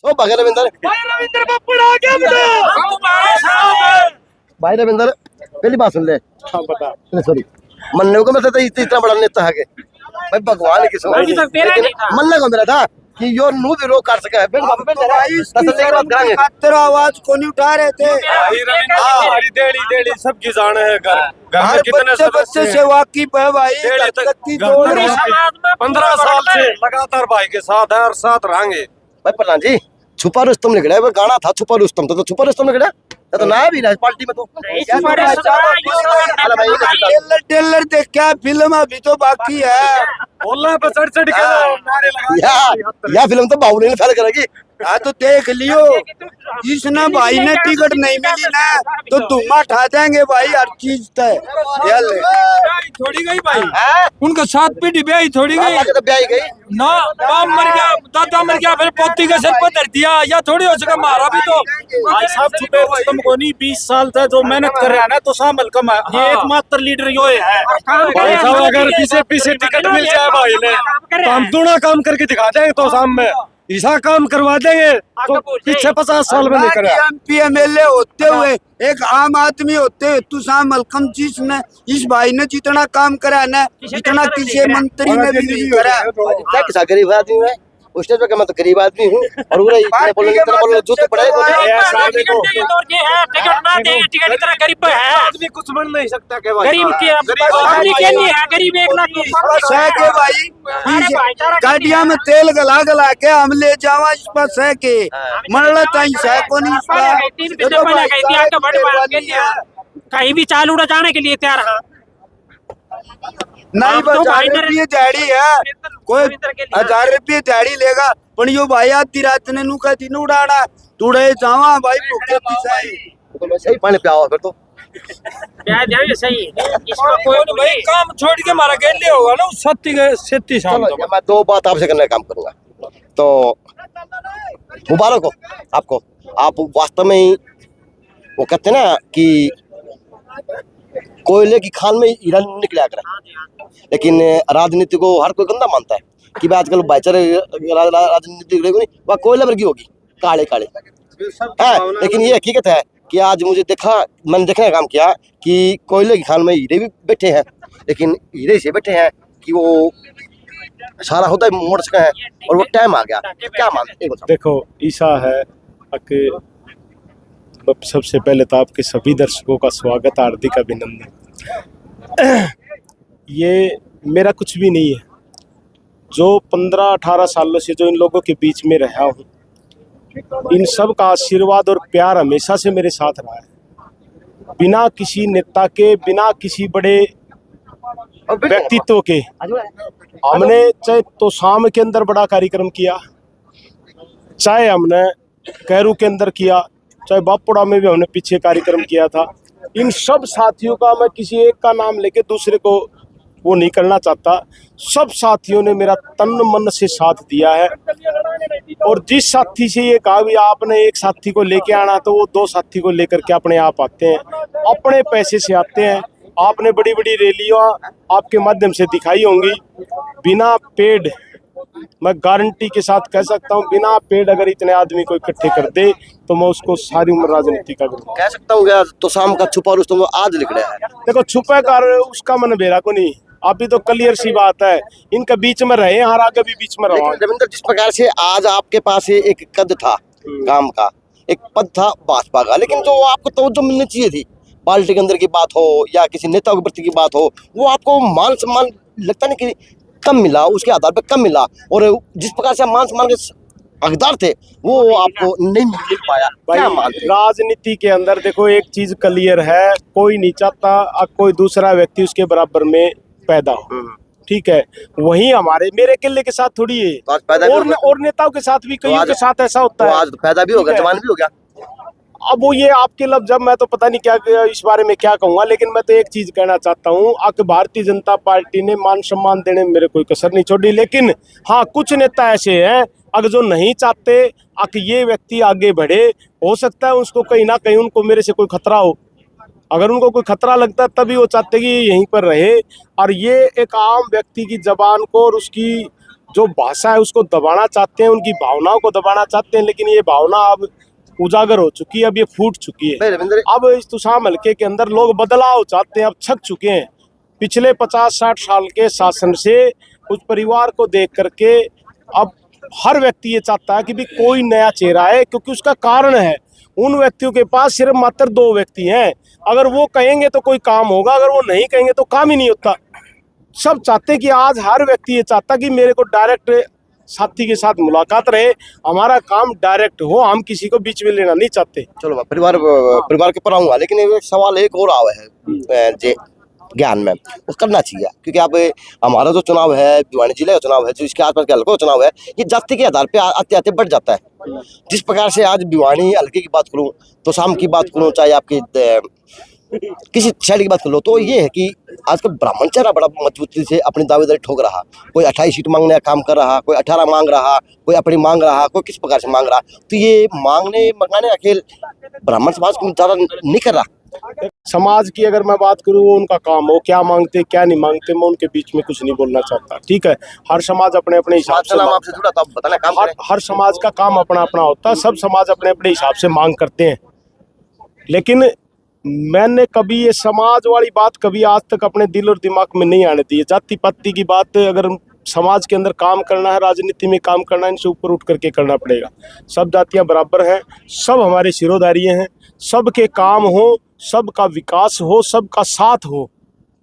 ओ भाई रविंदर भाई रविंदर पहली बात सुन ले। हाँ बता। सॉरी मन्ने को मतलब इतना बड़ा नेता है भाई भगवान की समझ मन्ने को मेरा था कि यो नू भी रोक कर सका है आवाज को नहीं उठा रहे थे। हमारी देड़ी सबकी जान है घर में कितने बच्चे से वाकिफ है भाई। 15 साल से लगातार भाई के साथ है और साथ रहेंगे। भाई प्रधान जी छुपा रुस्तम निकला है गाना था छुपा रुस्तम तो छुपा रुस्तम निकला तो ना भी पार्टी में तो टेलर देख क्या फिल्म अभी तो बाकी है। बोलना पे चढ़ चढ़ के या फिल्म तो बाहुबली ने फेल करेगी। हाँ तो देख लियो इसने भाई ने टिकट नहीं मिली ना तो धुआं उठा देंगे भाई हर चीज तय थोड़ी गई भाई उनका 7 पीढ़ी ब्याही थोड़ी गई तो ब्याही गई ना बाप मर गया दादा मर गया फिर पोती का सिर पर धर दिया या थोड़ी हो सका मारा भी तो भाई साहब छुपे रुस्तम को नहीं 20 साल से जो मेहनत कर रहा है ना तो शाम अलकम है ये एकमात्र लीडर यो है भाई साहब। अगर पीछे टिकट मिल जाए भाई ने तो हम दूना काम करके दिखा देंगे तो शाम में ऐसा काम करवा देंगे तो पीछे 50 साल में नहीं करे। MP MLA होते हुए एक आम आदमी होते हुए तू शाम मलकम चीज ने इस भाई ने जितना काम करा है ना इतना किसी मंत्री ने भी नहीं करा। किसा गरीब आदमी है उस टाइम पे मैं तो गरीब आदमी हूँ और बोलो जूते पड़ेगा टिकट ना दे टिकट इतना गरीब है आदमी कुछ बन नहीं सकता के भाई गरीब गरीब 1 लाख के भाई गाड़िया में तेल गला गला के हम ले जावा इस पर सह के मरला ताई सह को नहीं कहीं भी चालू उड़ा जाने के लिए तैयार है नहीं बस 1000 रुपये दिहाड़ी है कोई 1000 रुपये दिहाड़ी लेगा पर यो भाई आधी रात ने नु कहती न उड़ाड़ा तुड़े जावा भाई भूखे पिसाई तो सही पानी पे आओ फिर तो सही भाई काम छोड़ के मारा गेल ले होगा ना 37 साल तो मैं 2 बात आपसे करने का काम करूंगा तो मुबारक हो आपको आप वास्तव में ही वो कहते ना कि कोयले की खान में हीरा निकला कर लेकिन राजनीति को हर कोई गंदा मानता है कि भाई आजकल भाईचारे राजनीति वह कोयले वर्गी होगी काले काले है। लेकिन ये हकीकत है कि आज मैंने देखने का काम किया कि कोयले की खान में हीरे भी बैठे हैं लेकिन हीरे से बैठे हैं कि वो सारा होता है मोड़ सका है और वो टाइम आ गया क्या मानते देखो ईसा है कि सबसे पहले तो आपके सभी दर्शकों का स्वागत हार्दिक अभिनंदन। ये मेरा कुछ भी नहीं है जो 15-18 सालों से जो इन लोगों के बीच में रहा हूँ इन सब का आशीर्वाद और प्यार हमेशा से मेरे साथ रहा है बिना किसी नेता के बिना किसी बड़े व्यक्तित्व के। हमने चाहे तो शाम के अंदर बड़ा कार्यक्रम किया चाहे हमने कैरू के अंदर किया चाहे बापुड़ा में भी हमने पीछे कार्यक्रम किया था। इन सब साथियों का मैं किसी एक का नाम लेके दूसरे को वो नहीं करना चाहता। सब साथियों ने मेरा तन मन से साथ दिया है और जिस साथी से ये कहा भी आपने एक साथी को लेके आना तो वो 2 साथी को लेकर के अपने आप आते हैं अपने पैसे से आते हैं। आपने बड़ी बड़ी रैलियां आपके माध्यम से दिखाई होंगी बिना पेड मैं गारंटी के साथ कह सकता हूँ बिना पेड अगर इतने आदमी को इकट्ठे कर दे तो मैं उसको सारी उम्र राजनीति का कह सकता हूँ तो शाम का छुपा रुस्तम आज लिख रहा है। देखो छुपा कर उसका मन बेरा को नहीं अभी तो क्लियर सी बात है इनके बीच में रहे हर आगे भी बीच में रहो। रविंदर जिस प्रकार से आज आपके पास एक कद था काम का एक पद था भाजपा का लेकिन जो आपको तवज्जो मिलनी चाहिए थी पार्टी के अंदर की बात हो या किसी नेता के प्रति की बात हो वो आपको मान सम्मान लगता नहीं कि कम मिला उसके आधार पर कम मिला और जिस प्रकार से मान सम्मान के हकदार थे वो आपको नहीं मिल पाया। भाई राजनीति के अंदर देखो एक चीज क्लियर है कोई नहीं चाहता कोई दूसरा व्यक्ति उसके बराबर में पैदा हो ठीक है वही हमारे मेरे किले के साथ थोड़ी है और नेताओं के साथ भी कईयों के साथ ऐसा होता है। आज तो पैदा भी हो गया जवान भी हो गया। अब वो ये आपके लफ्ज जब मैं तो पता नहीं क्या इस बारे में क्या कहूंगा लेकिन मैं तो एक चीज कहना चाहता हूँ कि भारतीय जनता पार्टी ने मान सम्मान देने में मेरे कोई कसर नहीं छोड़ी लेकिन हाँ कुछ नेता ऐसे हैं अगर जो नहीं चाहते कि ये व्यक्ति आगे बढ़े हो सकता है उसको कहीं ना कहीं उनको मेरे से कोई खतरा हो अगर उनको कोई खतरा लगता है तभी वो चाहते कि यहीं पर रहे और ये एक आम व्यक्ति की जबान को और उसकी जो भाषा है उसको दबाना चाहते हैं, उनकी भावनाओं को दबाना चाहते हैं, लेकिन ये भावना अब उजागर हो चुकी है, अब ये फूट चुकी है। रविंद्र अब इस तुसाम हल्के के अंदर लोग बदलाव चाहते हैं, अब थक चुके हैं पिछले 50-60 साल के शासन से। उस परिवार को देख करके अब हर व्यक्ति ये चाहता है कि भी कोई नया चेहरा है, क्योंकि उसका कारण है उन व्यक्तियों के पास सिर्फ मात्र 2 व्यक्ति हैं। अगर वो कहेंगे तो कोई काम होगा, अगर वो नहीं कहेंगे तो काम ही नहीं होता। सब चाहते हैं कि आज हर व्यक्ति ये चाहता कि मेरे को डायरेक्ट साथी के साथ मुलाकात रहे, हमारा काम डायरेक्ट हो, हम किसी को बीच में लेना नहीं चाहते। चलो मैं परिवार के ऊपर आऊंगा, लेकिन एक सवाल एक और आवा है जे ज्ञान में वो करना चाहिए, क्योंकि अब हमारा जो चुनाव है, भिवानी जिले का चुनाव है, जो इसके आसपास के हल्कों का चुनाव है, ये जाति के आधार पे आते आते बढ़ जाता है। जिस प्रकार से आज भिवानी हल्के की बात करूं, तो शाम की बात करूं, चाहे आपकी किसी शहर की बात कर लो, तो ये है कि आजकल ब्राह्मण चेहरा बड़ा मजबूती से अपनी दावेदारी ठोक रहा। कोई 28 सीट मांगने का काम कर रहा, कोई 18 मांग रहा, कोई अपनी मांग रहा, कोई किस प्रकार से मांग रहा। तो ये मांगने मंगाने का खेल ब्राह्मण समाज को ज्यादा नहीं कर रहा। समाज की अगर मैं बात करूँ, वो उनका काम हो, क्या मांगते क्या नहीं मांगते, मैं उनके बीच में कुछ नहीं बोलना चाहता। ठीक है, हर समाज अपने अपने हिसाब से आपसे जुड़ा तो आप बताना काम करें। हर समाज का काम अपना अपना होता है, सब समाज अपने अपने हिसाब से मांग करते हैं। लेकिन मैंने कभी ये समाज वाली बात कभी आज तक अपने दिल और दिमाग में नहीं आने दी है। जाति पाति की बात अगर समाज के अंदर काम करना है, राजनीति में काम करना है, इनसे ऊपर उठ करके करना पड़ेगा। सब जातियां बराबर हैं, सब हमारे सिरोधारी हैं, सबके काम हो, सबका विकास हो, सबका साथ हो,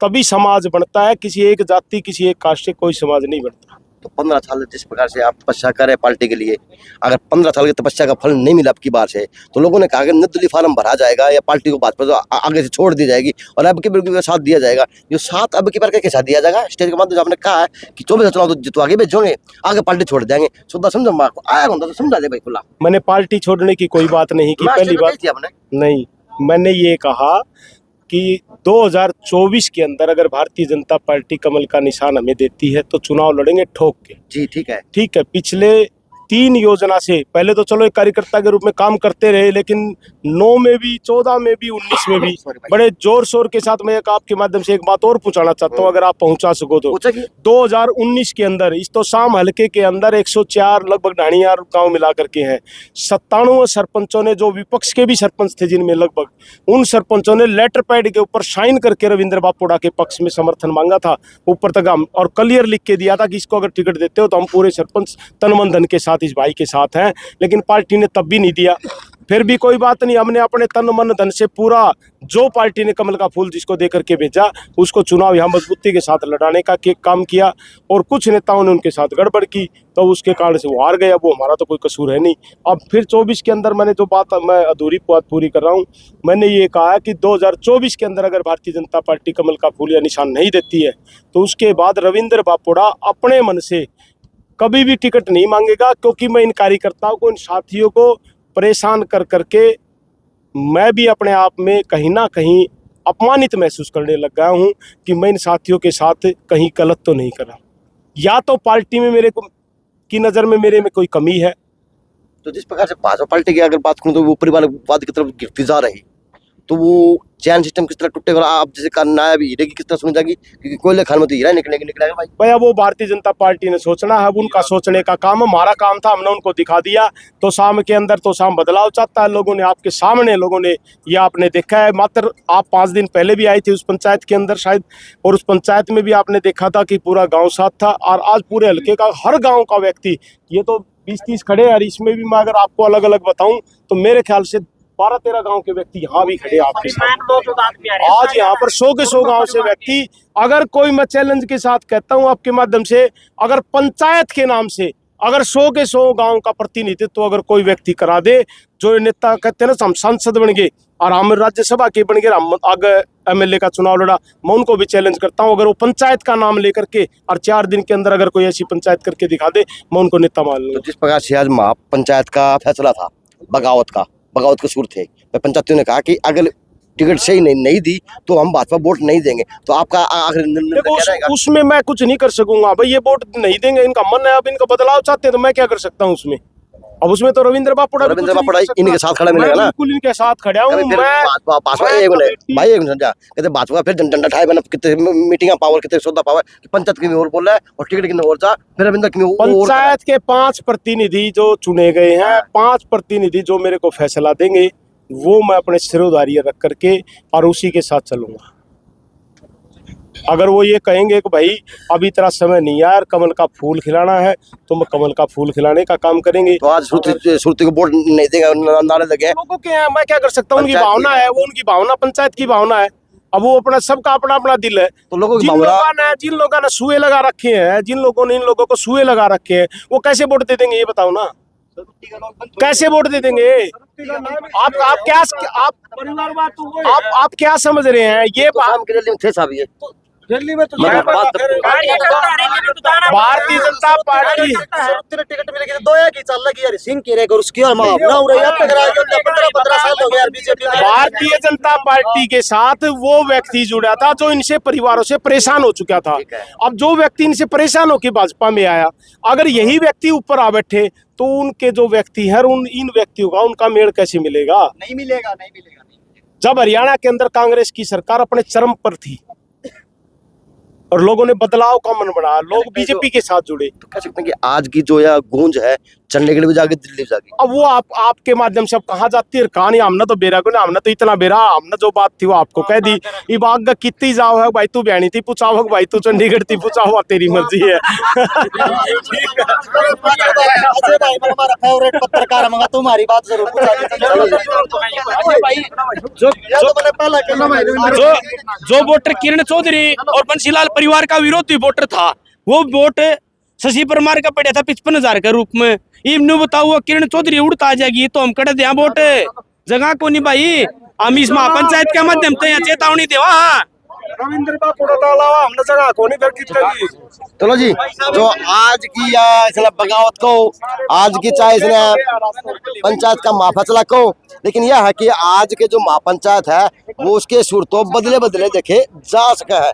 तभी समाज बनता है। किसी एक जाति, किसी एक कास्ट से कोई समाज नहीं बनता। तो 15 साल जिस प्रकार से आप तपस्या करें पार्टी के लिए, अगर 15 साल की तपस्या का फल नहीं मिला अब की बार से, तो लोगों ने कहा कि निर्दलीय फार्म भरा जाएगा या पार्टी को भाजपा तो आगे से छोड़ दी जाएगी और अब की बिल्कुल साथ दिया जाएगा। जो साथ अब की बार के साथ दिया जाएगा, स्टेज के माध्यम से आपने कहा है कि 24 चुनाव तो जितवा के भेजोगे, आगे पार्टी छोड़ देंगे। सुधा समझो, आया होता तो समझा दे भाई खुला। मैंने पार्टी छोड़ने की कोई बात नहीं की, पहली बात आपने नहीं। मैंने ये कहा कि 2024 के अंदर अगर भारतीय जनता पार्टी कमल का निशान हमें देती है तो चुनाव लड़ेंगे ठोक के। जी ठीक है, ठीक है। पिछले 3 योजना से पहले तो चलो एक कार्यकर्ता के रूप में काम करते रहे, लेकिन 9 में भी, 14 में भी, 19 में भी बड़े जोर शोर के साथ मैं एक आपके माध्यम से एक बात और पूछना चाहता हूँ, अगर आप पहुंचा सको तो। 2019 के अंदर इस तो शाम हल्के के अंदर 104 लगभग ढाणियार गांव मिला करके हैं, 97 सरपंचों ने, जो विपक्ष के भी सरपंच थे जिनमें लगभग, उन सरपंचों ने लेटर पैड के ऊपर साइन करके रविंद्र बापोड़ा के पक्ष में समर्थन मांगा था ऊपर तक हम, और क्लियर लिख के दिया था कि इसको अगर टिकट देते हो तो हम पूरे सरपंच तन मन धन के साथ इस भाई के साथ हैं। लेकिन पार्टी ने तब भी नहीं दिया। फिर भी कोई बात नहीं, हमने अपने तन मन धन से पूरा, जो पार्टी ने कमल का फूल जिसको दे करके भेजा, उसको चुनाव यहाँ मजबूती के साथ लड़ाने का काम किया। और कुछ नेताओं ने उनके साथ गड़बड़ की तो उसके कारण से वो हार गया। वो हमारा तो कोई कसूर है नहीं। अब फिर 24 के अंदर मैंने जो बात, मैं अधूरी बात पूरी कर रहा हूँ, मैंने ये कहा कि 2024 के अंदर अगर भारतीय जनता पार्टी कमल का फूल या निशान नहीं देती है तो उसके बाद रविंद्र बापोड़ा अपने मन से कभी भी टिकट नहीं मांगेगा, क्योंकि मैं इन कार्यकर्ताओं को, इन साथियों को परेशान कर करके मैं भी अपने आप में कहीं ना कहीं अपमानित महसूस करने लग गया हूं कि मैं इन साथियों के साथ कहीं गलत तो नहीं कर रहा। या तो पार्टी में मेरे को की नज़र में मेरे में कोई कमी है। तो जिस प्रकार से भाजपा पार्टी की अगर बात करूं तो वो परिवारवाद की तरफ गिरती जा रही, तो वो चैन सिस्टम किस तरह टूटेगा। आप जैसे करना है अभी हीरे की किस तरह सुनी जाएगी, क्योंकि कोयले खान में तो हीरा निकलेगा भाई। भैया वो भारतीय जनता पार्टी ने सोचना है, उनका सोचने का काम, हमारा काम था, हमने उनको दिखा दिया। तो शाम के अंदर तो शाम बदलाव चाहता है लोगों ने, आपके सामने लोगों ने ये आपने देखा है। मात्र आप 5 दिन पहले भी आई थी उस पंचायत के अंदर शायद, और उस पंचायत में भी आपने देखा था कि पूरा गाँव साथ था। और आज पूरे हल्के का हर गाँव का व्यक्ति, ये तो 20-30 खड़े हैं, और इसमें भी मैं अगर आपको अलग अलग बताऊं तो मेरे ख्याल से 12-13 गांव के व्यक्ति यहाँ भी खड़े आपके साथ। आज यहाँ पर 100 के 100 गांव से व्यक्ति, अगर कोई, मैं चैलेंज के साथ कहता हूँ आपके माध्यम से, अगर पंचायत के नाम से अगर 100 के 100 गांव का प्रतिनिधित्व तो अगर कोई व्यक्ति करा दे, जो नेता कहते हैं ना हम सांसद बन गए और हम राज्यसभा के बन गए, हम आगे MLA का चुनाव लड़ा, मैं उनको भी चैलेंज करता हूं, अगर वो पंचायत का नाम लेकर के और 4 दिन के अंदर अगर कोई ऐसी पंचायत करके दिखा दे, मैं उनको नेता मान लूंगा। तो जिस प्रकार से आज महापंचायत का फैसला था, बगावत के सुर थे, पंचायतियों ने कहा कि अगर टिकट सही नहीं दी तो हम भाजपा वोट नहीं देंगे, तो आपका आखिर निर्णय क्या रहेगा? उसमें मैं कुछ नहीं कर सकूंगा भाई, ये वोट नहीं देंगे, इनका मन है, अब इनका बदलाव चाहते हैं तो मैं क्या कर सकता हूँ उसमें। अब उसमें तो रविंद्र बापुड़ा इन्हीं के साथ खड़ा मिलेगा ना, बिल्कुल इनके साथ खड़ा हूँ मैं। भाजपा एक मिनट भाई, एक मिनट कहते भाजपा फिर डंडा ठाए बना, कितने मीटिंग पावर, कितने सौदा पावर, पंचायत की और बोल रहा है और टिकट की और जा, फिर रविंद्र की पंचायत के 5 प्रतिनिधि जो चुने गए हैं, 5 प्रतिनिधि जो मेरे को फैसला देंगे वो मैं अपने सिरोधार्य रख करके और उसी के साथ चलूंगा। अगर वो ये कहेंगे कि भाई अभी तेरा समय नहीं यार, कमल का फूल खिलाना है, तो मैं कमल का फूल खिलाने का काम करेंगे। तो आज सुरती को वोट नहीं देगा, नारे लगे लोगों के, मैं क्या कर सकता हूँ, उनकी भावना है, वो उनकी भावना, पंचायत की भावना है। अब वो अपना, सबका अपना अपना दिल है। तो लोगों की जिन लोगों ने सुए लगा रखे हैं, जिन लोगों ने इन लोगों को सुए लगा रखे हैं, वो कैसे वोट दे देंगे ये बताओ ना, कैसे वोट दे देंगे? आप क्या समझ रहे हैं? ये थे साहब, ये दिल्ली में तो भारतीय जनता पार्टी, टिकट मिलेगी तो 2 की चल लगी यार, सिंह की रहेगा उसकी और मां ना हो रही है। 15 साल हो गए यार बीजेपी। भारतीय जनता पार्टी के साथ वो व्यक्ति जुड़ा था जो इनसे परिवारों से परेशान हो चुका था। अब जो व्यक्ति इनसे परेशान होकर भाजपा में आया, अगर यही व्यक्ति ऊपर आ बैठे तो उनके जो व्यक्ति हैं, इन व्यक्तियों का उनका मेल कैसे मिलेगा? नहीं मिलेगा, नहीं मिलेगा। जब हरियाणा के अंदर कांग्रेस की सरकार अपने चरम पर थी और लोगों ने बदलाव का मन बनाया, लोग बीजेपी के साथ जुड़े, तो कह सकते हैं कि आज की जो यह गूंज है चंडीगढ़ भी जाके, दिल्ली भी जाके, अब वो आपके माध्यम से अब कहाँ जाती है कहानी? हमने तो बेरा को ना, हमने तो इतना बेरा, हमने जो बात थी वो आपको कह दी। ये बाग कितनी जाओ है भाई, तू बयानी थी पूछाओ भाई, तू चंडीगढ़ थी पूछाओ, तेरी मर्जी है। हमारा फेवरेट पत्रकार है, तुम्हारी बात जरूर जो वोटर किरण चौधरी और बंसीलाल परिवार का विरोधी वोटर था, वो वोट शशि परमार का पड़ा था 55,000 के रूप में। इन्होंने बताओ वो किरण चौधरी उड़ता आ जाएगी तो हम कड़े दिया वोट जगह को नहीं भाई। हम इस महापंचायत के माध्यम से यहाँ चेतावनी देवा रविंद्र बापुड़ा का अलावा हमने जगह को नहीं दरकी। चलो जी, जो आज की इसने बगावत को, आज की चाहे इसने पंचायत का महाफैसला को, लेकिन यह है कि आज के जो महापंचायत है वो उसके सूरतों बदले बदले देखे जा सका है।